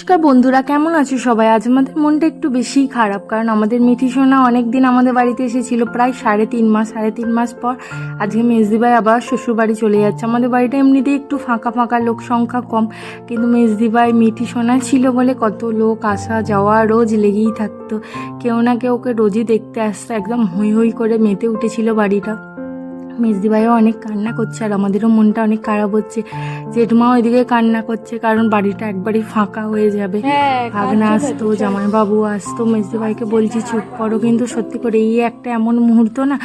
নমস্কার বন্ধুরা, কেমন আছো সবাই? আজ আমাদের মনটা একটু বেশিই খারাপ, কারণ আমাদের মিঠি সোনা অনেক দিন আমাদের বাড়িতে এসেছিল, প্রায় 3.5 মাস পর আজকে মেজদিভাই আবার শ্বশুর বাড়ি চলে যাচ্ছে। আমাদের বাড়িটা এমনিতেই একটু ফাঁকা ফাঁকা, লোক সংখ্যা কম, কিন্তু মেজদিভাই মিঠি সোনা ছিল বলে কত লোক আসা যাওয়া রোজ লেগেই থাকতো। কেউ না কেউ ওকে রোজই দেখতে আসতো, একদম হই হই করে মেতে উঠেছিল বাড়িটা। মেজদিভাইও অনেক কান্না করছে আর আমাদেরও মনটা অনেক খারাপ হচ্ছে। জেঠমা ওইদিকে কান্না করছে, কারণ বাড়িটা একবারই ফাঁকা হয়ে যাবে। ভাগনা আসতো, জামাইবাবু আসতো, মেজদিভাইকে বলছি চুপ করো, কিন্তু সত্যি করে এই একটা এমন মুহূর্ত না,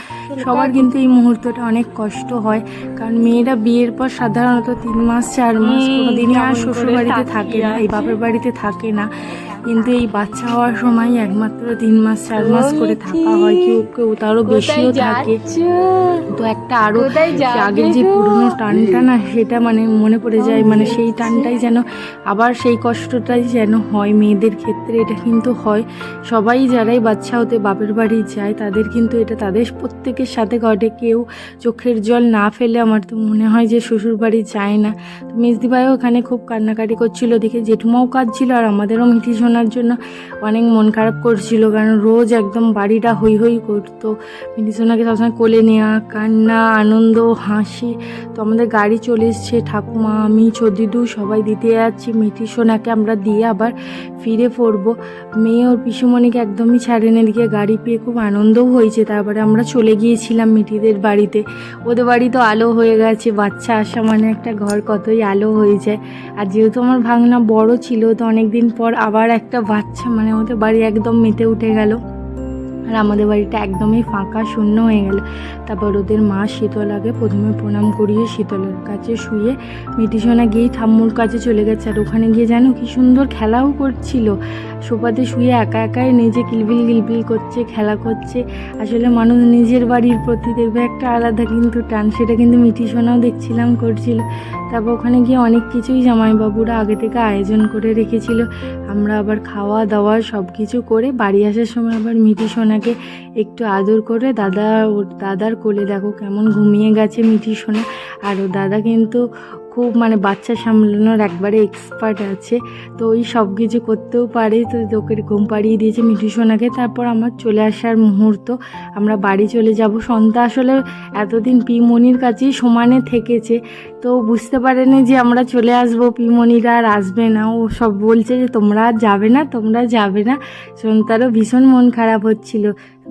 সবার কিন্তু এই মুহূর্তটা অনেক কষ্ট হয়। কারণ মেয়েরা বিয়ের পর সাধারণত 3 মাস 4 মাস কোনোদিনই আর শ্বশুর বাড়িতে থাকে না, এই বাপের বাড়িতে থাকে না, কিন্তু এই বাচ্চা হওয়ার সময় একমাত্র 3 মাস 4 মাস করে থাকা হয়, কেউ কেউ তারও বেশিও থাকে। তো একটা আরও আগের যে পুরনো টানটা না, সেটা মানে মনে পড়ে যায়, মানে সেই টানটাই যেন আবার সেই কষ্টটাই যেন হয় মেয়েদের ক্ষেত্রে। এটা কিন্তু হয় সবাই যারাই বাচ্চা হতে বাপের বাড়ি যায়, তাদের কিন্তু এটা তাদের প্রত্যেকের সাথে ঘটে। কেউ চোখের জল না ফেলে আমার তো মনে হয় যে শ্বশুর বাড়ি যায় না। তো মেজদিভাইও ওখানে খুব কান্নাকাটি করছিল, দেখে জেঠুমাও কাঁদছিল আর আমাদেরও মিঠি শোনার জন্য অনেক মন খারাপ করছিল, কারণ রোজ একদম বাড়িটা হই হই করতো। মিঠি সোনাকে সবসময় কোলে নেওয়া, কান্না, আনন্দ, হাসি। তো আমাদের গাড়ি চলে এসছে, ঠাকুমা, আমি, চদিদু সবাই দিতে যাচ্ছি। মিঠি সোনাকে আমরা দিয়ে আবার ফিরে পড়বো। মেয়ে ওর পিসুমণিকে একদমই ছাড়েনি, এদিকে গাড়ি পেয়ে খুব আনন্দও হয়েছে। তারপরে আমরা চলে গিয়েছিলাম মিঠিদের বাড়িতে। ওদের বাড়ি তো আলো হয়ে গেছে, বাচ্চা আসা মানে একটা ঘর কতই আলো হয়ে যায়। আর যেহেতু আমার ভাগনা বড় ছিল, তো অনেক দিন পর আবার একটা বাচ্চা, মানে ওদের বাড়ি একদম মেতে উঠে গেল আর আমাদের বাড়িটা একদমই ফাঁকা শূন্য হয়ে গেল। তারপর ওদের মা শীতলাকে প্রথমে প্রণাম করিয়ে শীতলার কাছে শুয়ে মিঠি সোনা গিয়েই ঠাম্মুর কাছে চলে গেছে। আর ওখানে গিয়ে যেন কি সুন্দর খেলাও করছিল, সোফাতে শুয়ে একা একাই নিজে কিলবিল কিলবিল করছে, খেলা করছে। আসলে মানুষ নিজের বাড়ির প্রতি দেখবে একটা আলাদা কিন্তু টান, সেটা কিন্তু মিঠি সোনাও দেখছিলাম করছিল। তারপর ওখানে গিয়ে অনেক কিছুই জামাইবাবুরা আগে থেকে আয়োজন করে রেখেছিল। আমরা আবার খাওয়া দাওয়া সব কিছু করে বাড়ি আসার সময় আবার মিঠি সোনাকে একটু আদর করে দাদার কোলে দেখো কেমন ঘুমিয়ে গেছে মিঠি সোনা। আর ও দাদা কিন্তু খুব মানে বাচ্চা সামলানোর একবারে এক্সপার্ট আছে, তো ওই সব কিছু করতেও পারে। তো ওকে ঘুম পাড়িয়ে দিয়েছে মিঠি সোনাকে। তারপর আমার চলে আসার মুহূর্ত, আমরা বাড়ি চলে যাব। সন্ধ্যা আসলে এতদিন পিমনির কাছেই সমানে থেকেছে, তো বুঝতে পারেনি যে আমরা চলে আসবো, পিমনিরা আর আসবে না। ও সব বলছে যে তোমরা আর যাবে না, তোমরা যাবে না। সন্ধ্যারও ভীষণ মন খারাপ হচ্ছিল।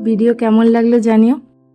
ভিডিও কেমন লাগলো জানিও।